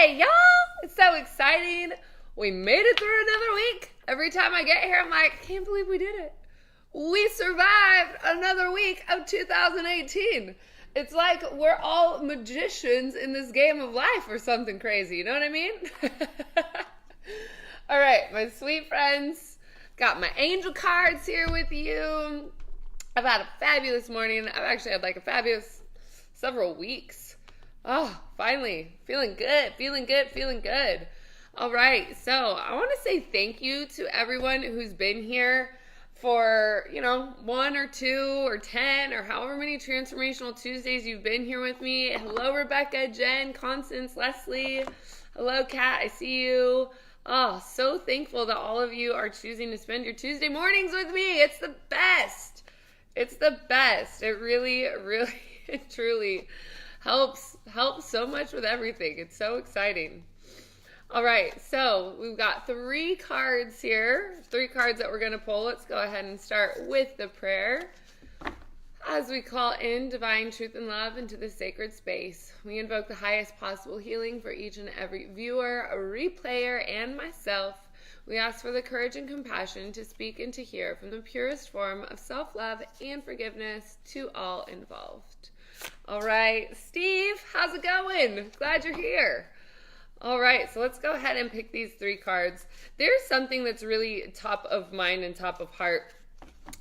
Friday, y'all! It's so exciting. We made it through another week. Every time I get here, I'm like, I can't believe we did it. We survived another week of 2018. It's like we're all magicians in this game of life or something crazy. You know what I mean? All right, my sweet friends. Got my angel cards here with you. I've had a fabulous morning. I've actually had like a fabulous several weeks. Oh, finally. Feeling good. All right, so I want to say thank you to everyone who's been here for, 1 or 2 or 10 or however many Transformational Tuesdays you've been here with me. Hello, Rebecca, Jen, Constance, Leslie. Hello, Kat, I see you. Oh, so thankful that all of you are choosing to spend your Tuesday mornings with me. It's the best. It's the best. It really, it truly helps so much with everything. It's so exciting. All right, so we've got 3 cards here, 3 cards that we're going to pull. Let's go ahead and start with the prayer. As we call in divine truth and love into the sacred space, we invoke the highest possible healing for each and every viewer, replayer, and myself. We ask for the courage and compassion to speak and to hear from the purest form of self-love and forgiveness to all involved. All right, Steve, how's it going? Glad you're here. All right, so let's go ahead and pick these 3 cards. There's something that's really top of mind and top of heart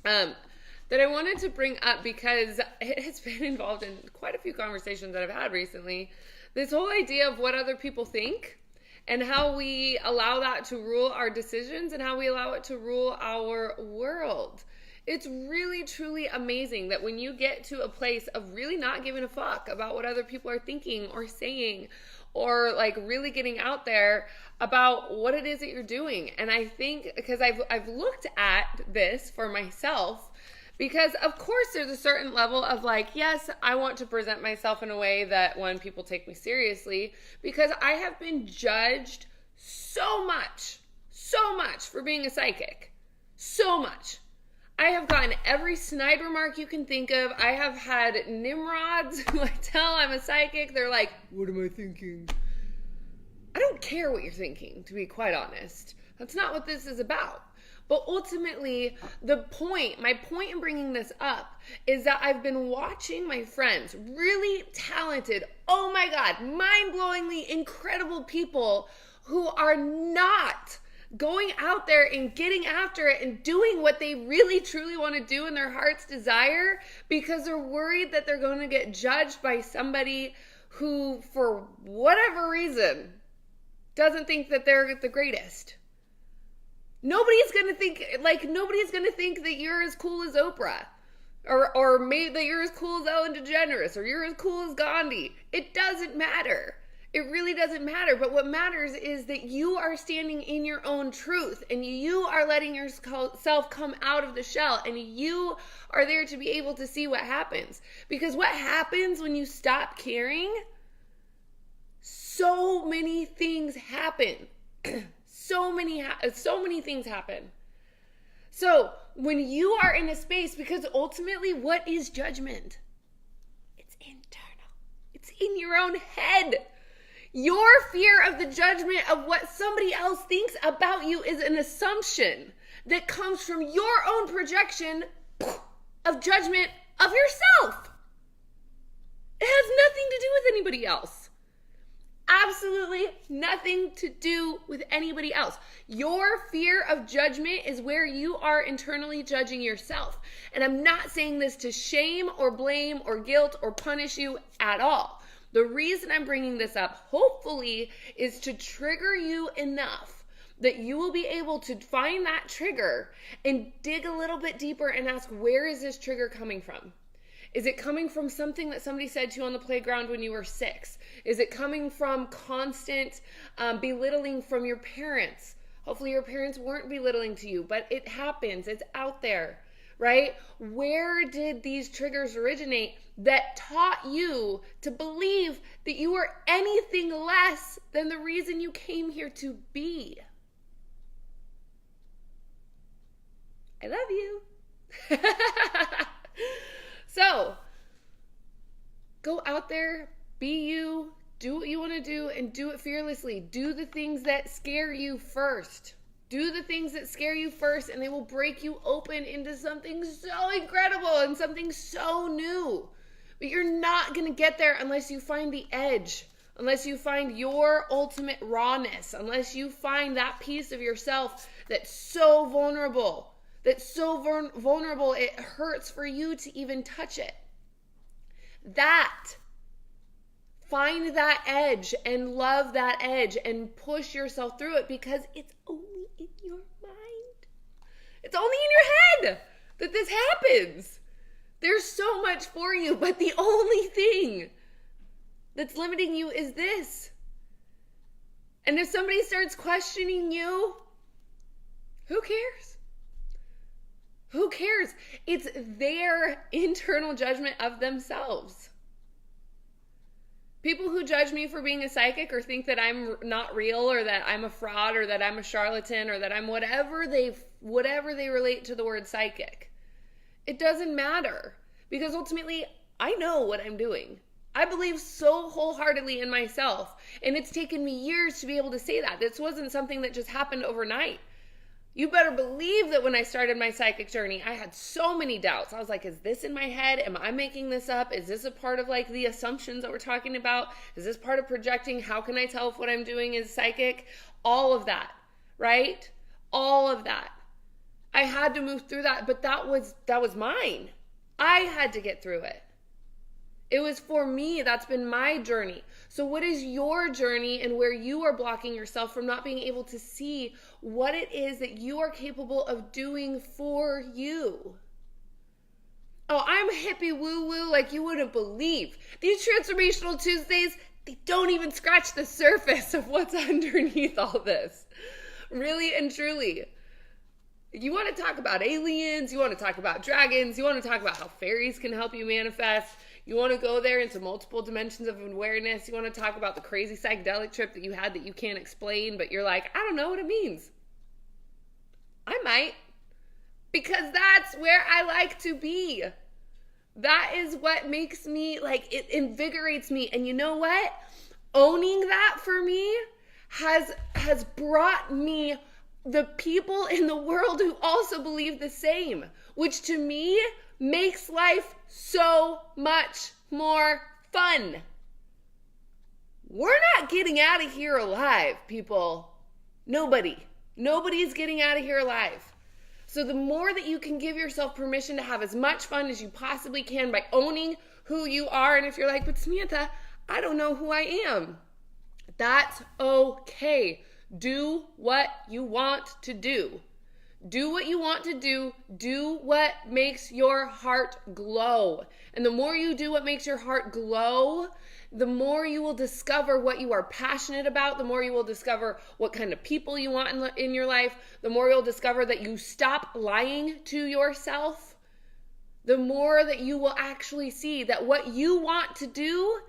that I wanted to bring up because it has been involved in quite a few conversations that I've had recently. This whole idea of what other people think and how we allow that to rule our decisions and how we allow it to rule our world. It's really, truly amazing that when you get to a place of really not giving a fuck about what other people are thinking or saying, or like really getting out there about what it is that you're doing. And I think because I've looked at this for myself, because of course there's a certain level of like, yes, I want to present myself in a way that when people take me seriously, because I have been judged so much for being a psychic. So much. I have gotten every snide remark you can think of. I have had Nimrods who I tell I'm a psychic. They're like, what am I thinking? I don't care what you're thinking, to be quite honest. That's not what this is about. But ultimately, my point in bringing this up is that I've been watching my friends, really talented, oh my God, mind-blowingly incredible people who are not going out there and getting after it and doing what they really truly want to do in their heart's desire because they're worried that they're going to get judged by somebody who, for whatever reason, doesn't think that they're the greatest. Nobody's going to think that you're as cool as Oprah or maybe that you're as cool as Ellen DeGeneres or you're as cool as Gandhi. It doesn't matter. It really doesn't matter. But what matters is that you are standing in your own truth and you are letting yourself come out of the shell and you are there to be able to see what happens. Because what happens when you stop caring? So many things happen. So many things happen. So when you are in a space, because ultimately what is judgment? It's internal. It's in your own head. Your fear of the judgment of what somebody else thinks about you is an assumption that comes from your own projection of judgment of yourself. It has nothing to do with anybody else. Absolutely nothing to do with anybody else. Your fear of judgment is where you are internally judging yourself. And I'm not saying this to shame or blame or guilt or punish you at all. The reason I'm bringing this up, hopefully, is to trigger you enough that you will be able to find that trigger and dig a little bit deeper and ask, where is this trigger coming from? Is it coming from something that somebody said to you on the playground when you were 6? Is it coming from constant belittling from your parents? Hopefully your parents weren't belittling to you, but it happens. It's out there, right? Where did these triggers originate that taught you to believe that you were anything less than the reason you came here to be? I love you. So, go out there, be you, Do what you want to do and do it fearlessly. Do the things that scare you first. Do the things that scare you first, and they will break you open into something so incredible and something so new. But you're not going to get there unless you find the edge, unless you find your ultimate rawness, unless you find that piece of yourself that's so vulnerable, it hurts for you to even touch it. Find that edge and love that edge and push yourself through it, because it's only in your mind. It's only in your head that this happens. There's so much for you, but the only thing that's limiting you is this. And if somebody starts questioning you, who cares? Who cares? It's their internal judgment of themselves. People who judge me for being a psychic or think that I'm not real or that I'm a fraud or that I'm a charlatan or that I'm whatever they relate to the word psychic. It doesn't matter, because ultimately I know what I'm doing. I believe so wholeheartedly in myself, and it's taken me years to be able to say that. This wasn't something that just happened overnight. You better believe that when I started my psychic journey, I had so many doubts. I was like, is this in my head? Am I making this up? Is this a part of like the assumptions that we're talking about? Is this part of projecting? How can I tell if what I'm doing is psychic? All of that, right? All of that. I had to move through that, but that was mine. I had to get through it. It was for me. That's been my journey. So what is your journey, and where you are blocking yourself from not being able to see what it is that you are capable of doing for you? Oh, I'm hippie woo-woo like you wouldn't believe. These Transformational Tuesdays, they don't even scratch the surface of what's underneath all this. Really and truly. You want to talk about aliens, you want to talk about dragons, you want to talk about how fairies can help you manifest, you want to go there into multiple dimensions of awareness, you want to talk about the crazy psychedelic trip that you had that you can't explain, but you're like, I don't know what it means. I might. Because that's where I like to be. That is what makes me, like, it invigorates me. And you know what? Owning that for me has brought me the people in the world who also believe the same, which to me makes life so much more fun. We're not getting out of here alive, people. Nobody's getting out of here alive. So the more that you can give yourself permission to have as much fun as you possibly can by owning who you are, and if you're like, but Samantha, I don't know who I am, that's okay. Do what you want to do. Do what you want to do. Do what makes your heart glow. And the more you do what makes your heart glow, the more you will discover what you are passionate about, the more you will discover what kind of people you want in your life, the more you'll discover that you stop lying to yourself, the more that you will actually see that what you want to do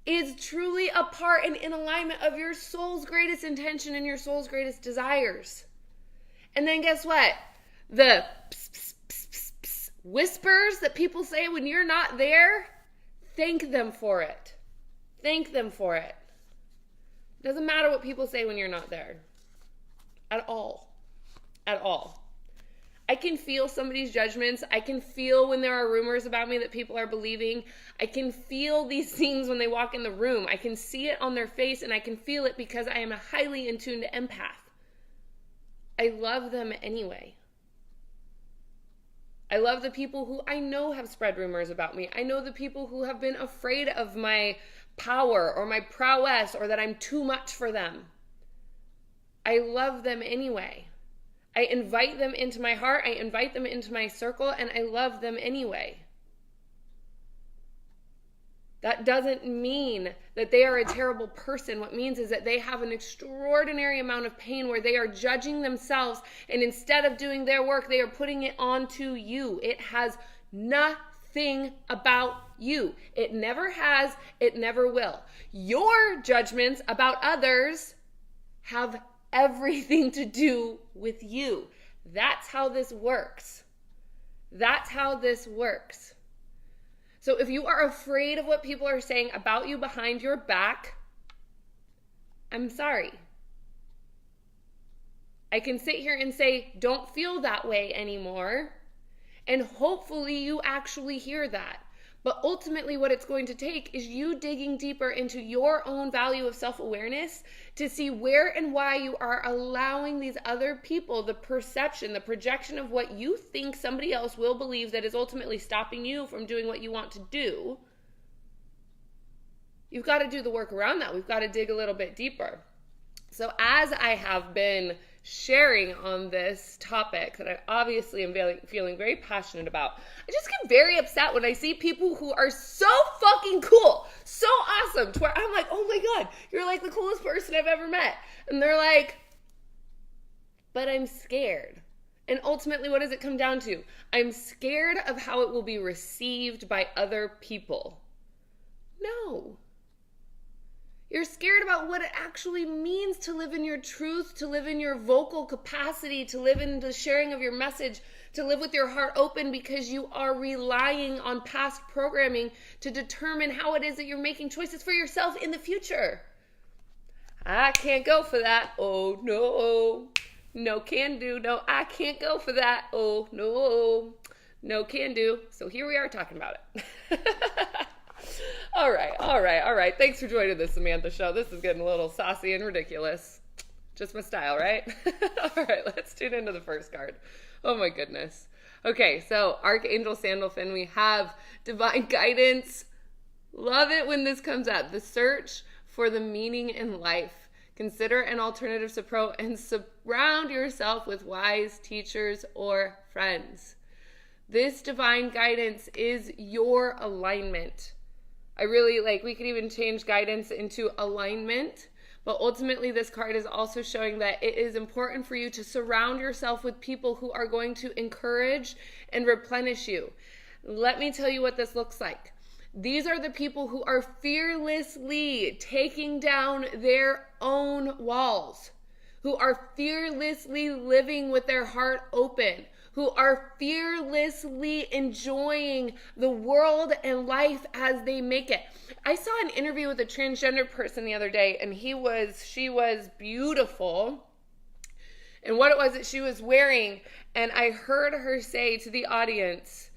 is truly a part and in alignment of your soul's greatest intention and your soul's greatest desires. And then guess what? The whispers that people say when you're not there, thank them for it. Thank them for it. It doesn't matter what people say when you're not there. At all. At all. I can feel somebody's judgments. I can feel when there are rumors about me that people are believing. I can feel these things when they walk in the room. I can see it on their face, and I can feel it because I am a highly in tuned empath. I love them anyway. I love the people who I know have spread rumors about me. I know the people who have been afraid of my power or my prowess or that I'm too much for them. I love them anyway. I invite them into my heart, I invite them into my circle, and I love them anyway. That doesn't mean that they are a terrible person. What it means is that they have an extraordinary amount of pain where they are judging themselves, and instead of doing their work, they are putting it onto you. It has nothing about you. It never has, it never will. Your judgments about others have everything to do with you. That's how this works. That's how this works. So if you are afraid of what people are saying about you behind your back, I'm sorry. I can sit here and say, don't feel that way anymore. And hopefully you actually hear that. But ultimately what it's going to take is you digging deeper into your own value of self-awareness to see where and why you are allowing these other people, the perception, the projection of what you think somebody else will believe that is ultimately stopping you from doing what you want to do. You've got to do the work around that. We've got to dig a little bit deeper. So as I have been sharing on this topic that I obviously am feeling very passionate about, I just get very upset when I see people who are so fucking cool, so awesome, to where I'm like, oh my God, you're like the coolest person I've ever met. And they're like, but I'm scared. And ultimately, what does it come down to? I'm scared of how it will be received by other people. No. You're scared about what it actually means to live in your truth, to live in your vocal capacity, to live in the sharing of your message, to live with your heart open, because you are relying on past programming to determine how it is that you're making choices for yourself in the future. I can't go for that. Oh, no. No can do. No, I can't go for that. Oh, no. No can do. So here we are talking about it. All right. Thanks for joining the Samantha show. This is getting a little saucy and ridiculous. Just my style, right? All right, let's tune into the first card. Oh my goodness. Okay, so Archangel Sandalphon, we have divine guidance. Love it when this comes out. The search for the meaning in life. Consider an alternative approach and surround yourself with wise teachers or friends. This divine guidance is your alignment. I really we could even change guidance into alignment, but ultimately this card is also showing that it is important for you to surround yourself with people who are going to encourage and replenish you. Let me tell you what this looks like. These are the people who are fearlessly taking down their own walls, who are fearlessly living with their heart open, who are fearlessly enjoying the world and life as they make it. I saw an interview with a transgender person the other day, and she was beautiful. And what it was that she was wearing, and I heard her say to the audience,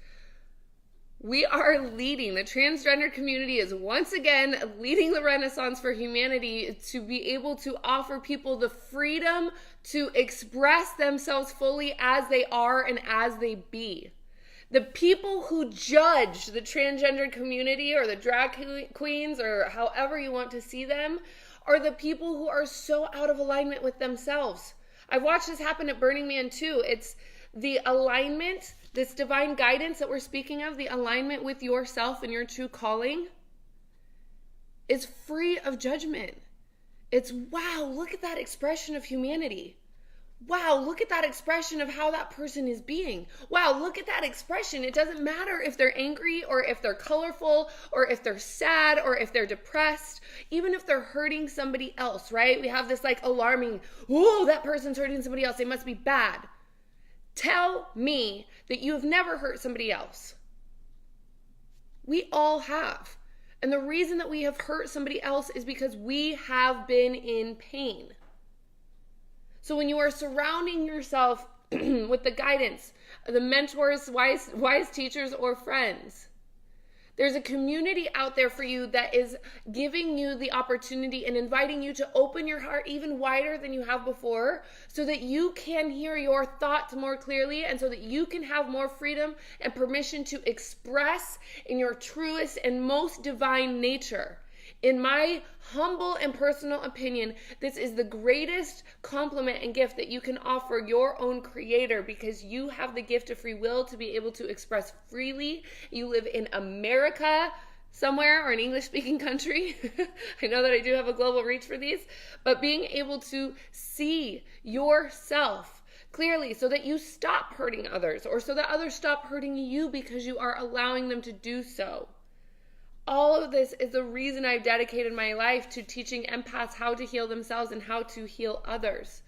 we are leading. The transgender community is once again leading the Renaissance for humanity to be able to offer people the freedom to express themselves fully as they are and as they be. The people who judge the transgender community or the drag queens or however you want to see them are the people who are so out of alignment with themselves. I've watched this happen at Burning Man too. It's the alignment, this divine guidance that we're speaking of, the alignment with yourself and your true calling is free of judgment. It's, wow, look at that expression of humanity. Wow, look at that expression of how that person is being. Wow, look at that expression. It doesn't matter if they're angry or if they're colorful or if they're sad or if they're depressed, even if they're hurting somebody else, right? We have this alarming, oh, that person's hurting somebody else. They must be bad. Tell me that you have never hurt somebody else. We all have. And the reason that we have hurt somebody else is because we have been in pain. So when you are surrounding yourself with the guidance, the mentors, wise teachers, or friends, there's a community out there for you that is giving you the opportunity and inviting you to open your heart even wider than you have before so that you can hear your thoughts more clearly and so that you can have more freedom and permission to express in your truest and most divine nature. In my humble and personal opinion, this is the greatest compliment and gift that you can offer your own creator because you have the gift of free will to be able to express freely. You live in America somewhere or an English-speaking country. I know that I do have a global reach for these, but being able to see yourself clearly so that you stop hurting others or so that others stop hurting you because you are allowing them to do so. All of this is the reason I've dedicated my life to teaching empaths how to heal themselves and how to heal others.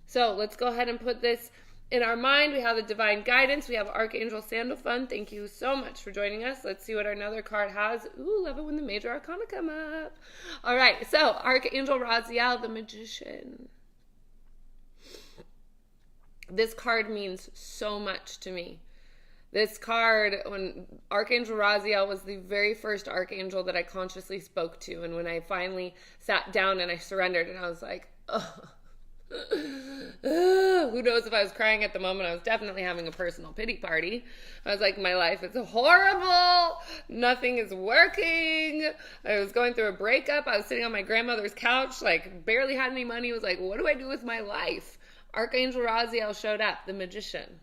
So let's go ahead and put this In our mind, we have the divine guidance. We have Archangel Sandalphon. Thank you so much for joining us. Let's see what another card has. Ooh, love it when the major arcana come up. All right, so Archangel Raziel, the magician. This card means so much to me. This card, when Archangel Raziel was the very first archangel that I consciously spoke to, and when I finally sat down and I surrendered, and I was like, oh. Who knows if I was crying at the moment. I was definitely having a personal pity party. I was like, my life is horrible. Nothing is working. I was going through a breakup. I was sitting on my grandmother's couch, like barely had any money. I was like, what do I do with my life? Archangel Raziel showed up, the magician.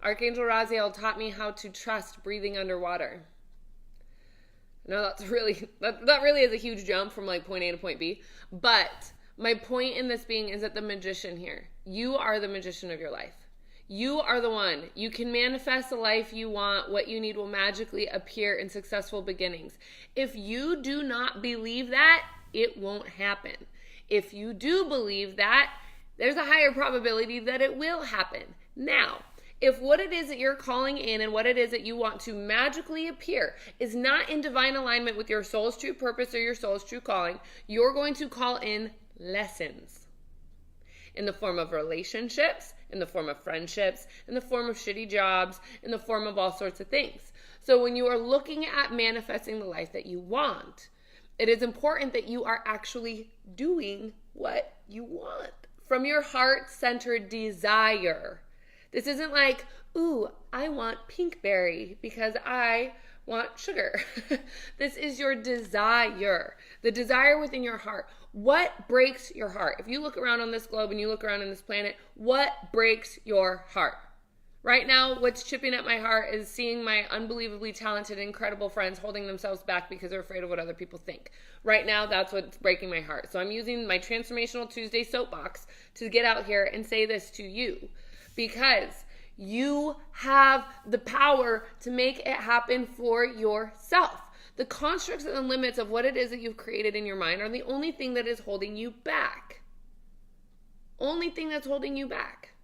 Archangel Raziel taught me how to trust breathing underwater. No, that really is a huge jump from like point A to point B, but my point in this being is that the magician here, you are the magician of your life. You are the one. You can manifest the life you want. What you need will magically appear in successful beginnings. If you do not believe that, it won't happen. If you do believe that, there's a higher probability that it will happen. Now, if what it is that you're calling in and what it is that you want to magically appear is not in divine alignment with your soul's true purpose or your soul's true calling, you're going to call in lessons in the form of relationships, in the form of friendships, in the form of shitty jobs, in the form of all sorts of things. So when you are looking at manifesting the life that you want, it is important that you are actually doing what you want from your heart-centered desire. This isn't like, ooh, I want pinkberry because I want sugar. This is your desire, the desire within your heart. What breaks your heart? If you look around on this globe and you look around on this planet, what breaks your heart? Right now, what's chipping at my heart is seeing my unbelievably talented, incredible friends holding themselves back because they're afraid of what other people think. Right now, that's what's breaking my heart. So I'm using my Transformational Tuesday soapbox to get out here and say this to you, because you have the power to make it happen for yourself. The constructs and the limits of what it is that you've created in your mind are the only thing that is holding you back. Only thing that's holding you back.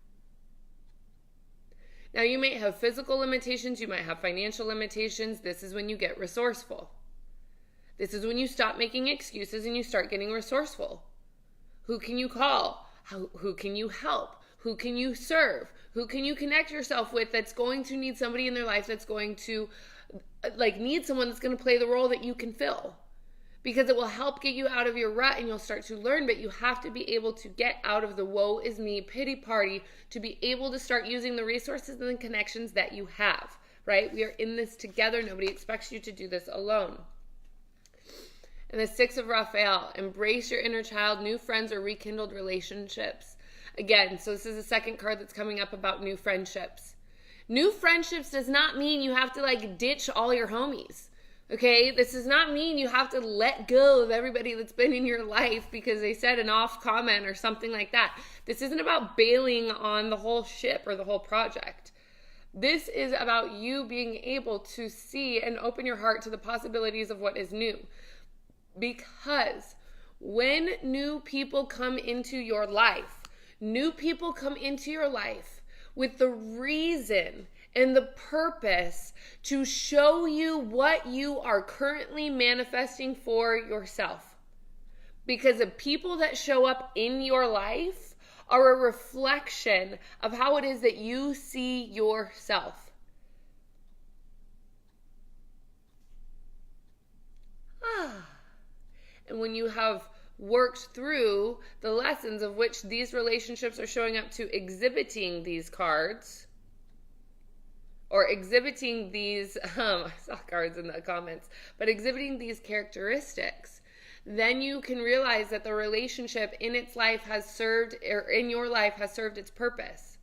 Now, you may have physical limitations. You might have financial limitations. This is when you get resourceful. This is when you stop making excuses and you start getting resourceful. Who can you call? Who can you help? Who can you serve? Who can you connect yourself with that's going to need somebody in their life that's going to need someone that's going to play the role that you can fill, because it will help get you out of your rut and you'll start to learn. But you have to be able to get out of the woe is me pity party to be able to start using the resources and the connections that you have, right? We are in this together. Nobody expects you to do this alone. And the 6 of Raphael, embrace your inner child, new friends or rekindled relationships. Again, so this is the second card that's coming up about new friendships. New friendships does not mean you have to ditch all your homies. Okay? This does not mean you have to let go of everybody that's been in your life because they said an off comment or something like that. This isn't about bailing on the whole ship or the whole project. This is about you being able to see and open your heart to the possibilities of what is new. Because when new people come into your life, with the reason and the purpose to show you what you are currently manifesting for yourself. Because the people that show up in your life are a reflection of how it is that you see yourself. And when you have worked through the lessons of which these relationships are showing up to exhibiting these cards, or exhibiting these, I saw cards in the comments, but exhibiting these characteristics, then you can realize that the relationship in its life has served, or in your life has served its purpose.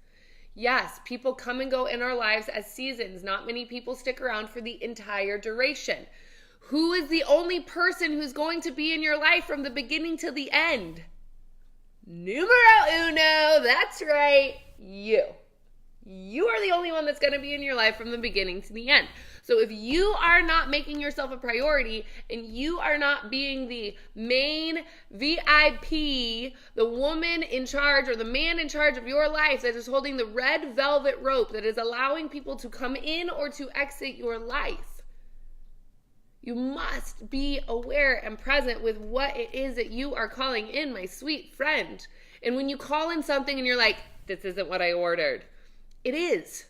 Yes, people come and go in our lives as seasons. Not many people stick around for the entire duration. Who is the only person who's going to be in your life from the beginning to the end? Numero uno, that's right, you. You are the only one that's going to be in your life from the beginning to the end. So if you are not making yourself a priority and you are not being the main VIP, the woman in charge or the man in charge of your life that is holding the red velvet rope that is allowing people to come in or to exit your life, you must be aware and present with what it is that you are calling in, my sweet friend. And when you call in something and you're like, this isn't what I ordered, it is.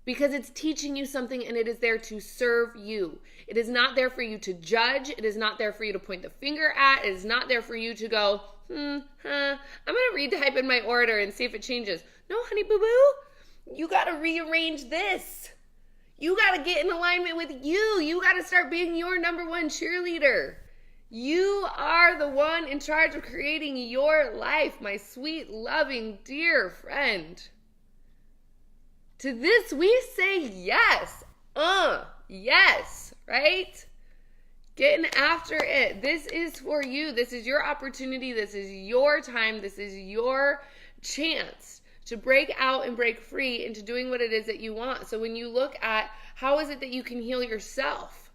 Because it's teaching you something and it is there to serve you. It is not there for you to judge. It is not there for you to point the finger at. It is not there for you to go, I'm going to retype in my order and see if it changes. No, honey boo-boo, you got to rearrange this. You got to get in alignment with you. You got to start being your number one cheerleader. You are the one in charge of creating your life, my sweet, loving, dear friend. To this we say yes. Yes, right? Getting after it. This is for you. This is your opportunity. This is your time. This is your chance to break out and break free into doing what it is that you want. So when you look at how is it that you can heal yourself?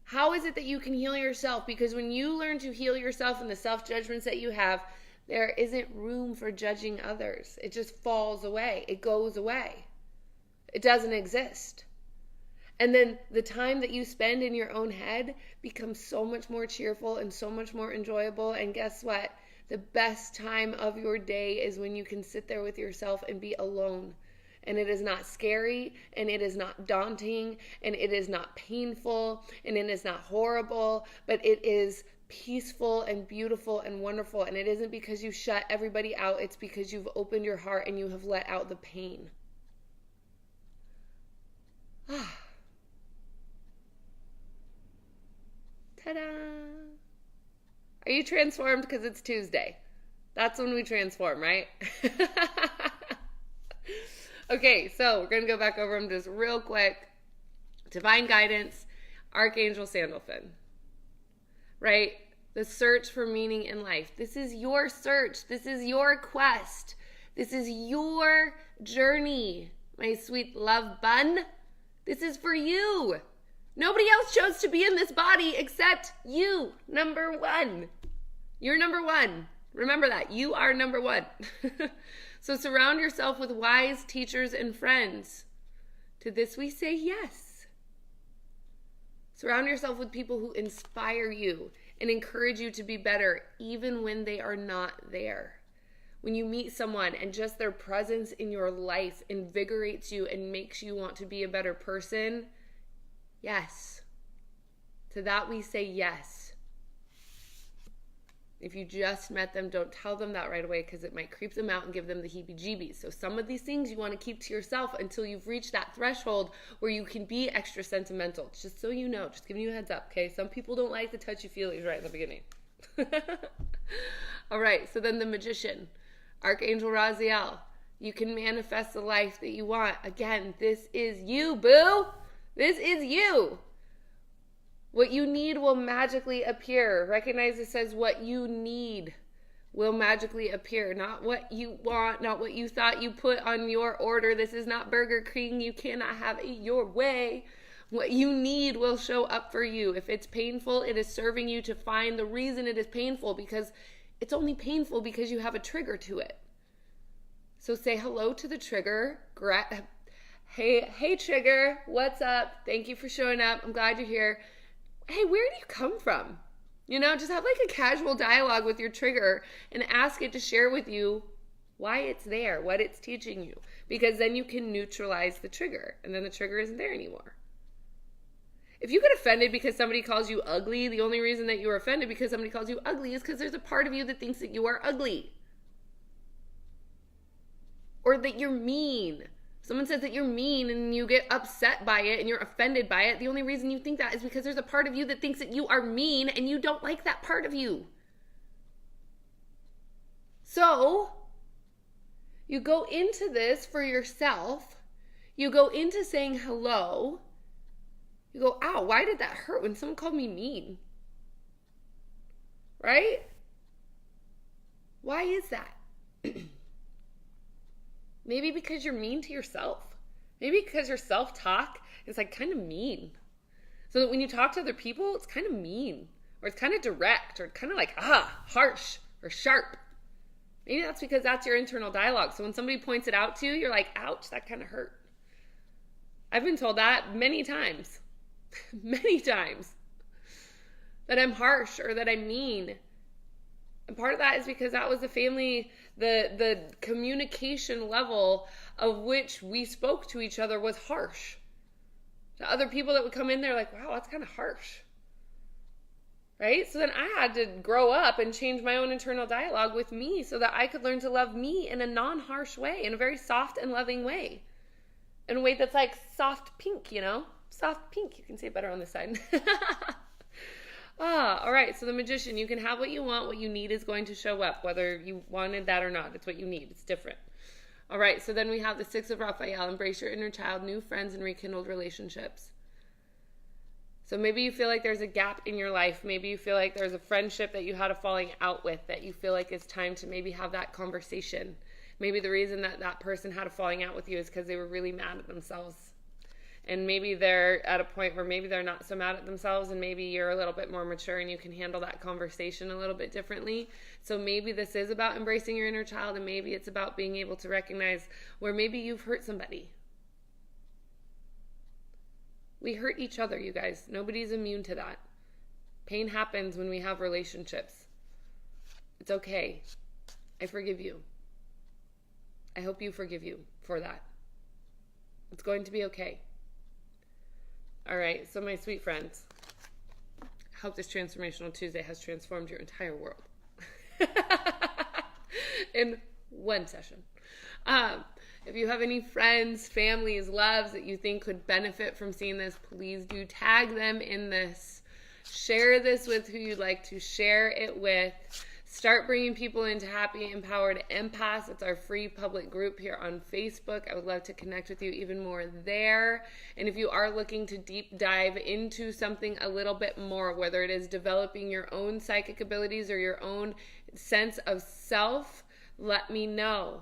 How is it that you can heal yourself? Because when you learn to heal yourself and the self-judgments that you have, there isn't room for judging others. It just falls away. It goes away. It doesn't exist. And then the time that you spend in your own head becomes so much more cheerful and so much more enjoyable. And guess what? The best time of your day is when you can sit there with yourself and be alone. And it is not scary, and it is not daunting, and it is not painful, and it is not horrible, but it is peaceful and beautiful and wonderful. And it isn't because you shut everybody out. It's because you've opened your heart and you have let out the pain. Ta-da! Are you transformed? Because it's Tuesday. That's when we transform, right? Okay, so we're going to go back over them just real quick. Divine guidance, Archangel Sandalphon. Right? The search for meaning in life. This is your search. This is your quest. This is your journey, my sweet love bun. This is for you. Nobody else chose to be in this body except you, number one. You're number one. Remember that. You are number one. So surround yourself with wise teachers and friends. To this we say yes. Surround yourself with people who inspire you and encourage you to be better, even when they are not there. When you meet someone and just their presence in your life invigorates you and makes you want to be a better person, yes. To that we say yes. If you just met them, don't tell them that right away because it might creep them out and give them the heebie-jeebies. So some of these things you want to keep to yourself until you've reached that threshold where you can be extra sentimental. Just so you know, just giving you a heads up, okay? Some people don't like the touchy-feelies right in the beginning. All right, so then the magician, Archangel Raziel. You can manifest the life that you want. Again, this is you, boo. This is you. What you need will magically appear. Recognize it says what you need will magically appear. Not what you want, not what you thought you put on your order. This is not Burger King. You cannot have it your way. What you need will show up for you. If it's painful, it is serving you to find the reason it is painful, because it's only painful because you have a trigger to it. So say hello to the trigger. Hey trigger, what's up? Thank you for showing up. I'm glad you're here. Hey, where do you come from? You know, just have like a casual dialogue with your trigger and ask it to share with you why it's there, what it's teaching you. Because then you can neutralize the trigger and then the trigger isn't there anymore. If you get offended because somebody calls you ugly, the only reason that you are offended because somebody calls you ugly is because there's a part of you that thinks that you are ugly. Or that you're mean. Someone says that you're mean and you get upset by it and you're offended by it. The only reason you think that is because there's a part of you that thinks that you are mean and you don't like that part of you. So, you go into this for yourself. You go into saying hello. You go, ow, why did that hurt when someone called me mean? Right? Why is that? Maybe because you're mean to yourself Maybe because your self-talk is like kind of mean. So that when you talk to other people, it's kind of mean, or it's kind of direct, or kind of like, harsh or sharp. Maybe that's because that's your internal dialogue. So when somebody points it out to you, you're like, ouch, that kind of hurt. I've been told that many times, many times, that I'm harsh or that I'm mean. And part of that is because that was the family, the communication level of which we spoke to each other was harsh. The other people that would come in there like, wow, that's kind of harsh. Right? So then I had to grow up and change my own internal dialogue with me so that I could learn to love me in a non-harsh way, in a very soft and loving way. In a way that's like soft pink, you know? Soft pink. You can say it better on this side. All right. So the magician, you can have what you want. What you need is going to show up, whether you wanted that or not. It's what you need. It's different. All right. So then we have the 6 of Raphael. Embrace your inner child, new friends, and rekindled relationships. So maybe you feel like there's a gap in your life. Maybe you feel like there's a friendship that you had a falling out with that you feel like it's time to maybe have that conversation. Maybe the reason that that person had a falling out with you is because they were really mad at themselves. And maybe they're at a point where maybe they're not so mad at themselves, and maybe you're a little bit more mature and you can handle that conversation a little bit differently. So maybe this is about embracing your inner child, and maybe it's about being able to recognize where maybe you've hurt somebody. We hurt each other, you guys. Nobody's immune to that. Pain happens when we have relationships. It's okay. I forgive you. I hope you forgive you for that. It's going to be okay. All right, so my sweet friends, I hope this Transformational Tuesday has transformed your entire world in one session. If you have any friends, families, loves that you think could benefit from seeing this, please do tag them in this. Share this with who you'd like to share it with. Start bringing people into Happy Empowered Empaths. It's our free public group here on Facebook. I would love to connect with you even more there. And if you are looking to deep dive into something a little bit more, whether it is developing your own psychic abilities or your own sense of self, let me know.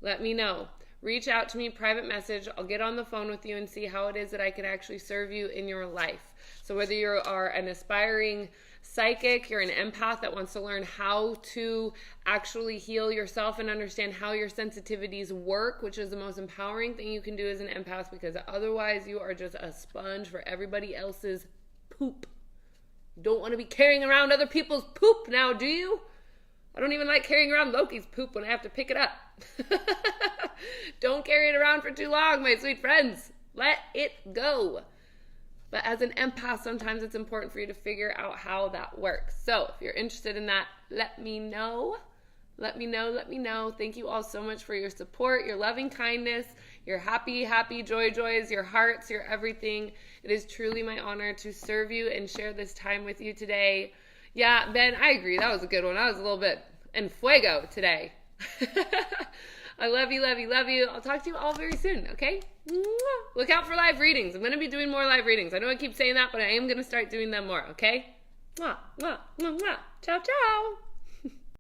Let me know. Reach out to me, private message. I'll get on the phone with you and see how it is that I can actually serve you in your life. So whether you are an aspiring psychic, you're an empath that wants to learn how to actually heal yourself and understand how your sensitivities work, which is the most empowering thing you can do as an empath, because otherwise you are just a sponge for everybody else's poop. You don't want to be carrying around other people's poop now, do you? I don't even like carrying around Loki's poop when I have to pick it up. Don't carry it around for too long, my sweet friends. Let it go. But as an empath, sometimes it's important for you to figure out how that works. So if you're interested in that, let me know. Let me know. Let me know. Thank you all so much for your support, your loving kindness, your happy joys, your hearts, your everything. It is truly my honor to serve you and share this time with you today. Yeah, Ben, I agree. That was a good one. I was a little bit en fuego today. I love you, love you, love you. I'll talk to you all very soon, okay? Look out for live readings. I'm going to be doing more live readings. I know I keep saying that, but I am going to start doing them more, okay? Ciao, ciao.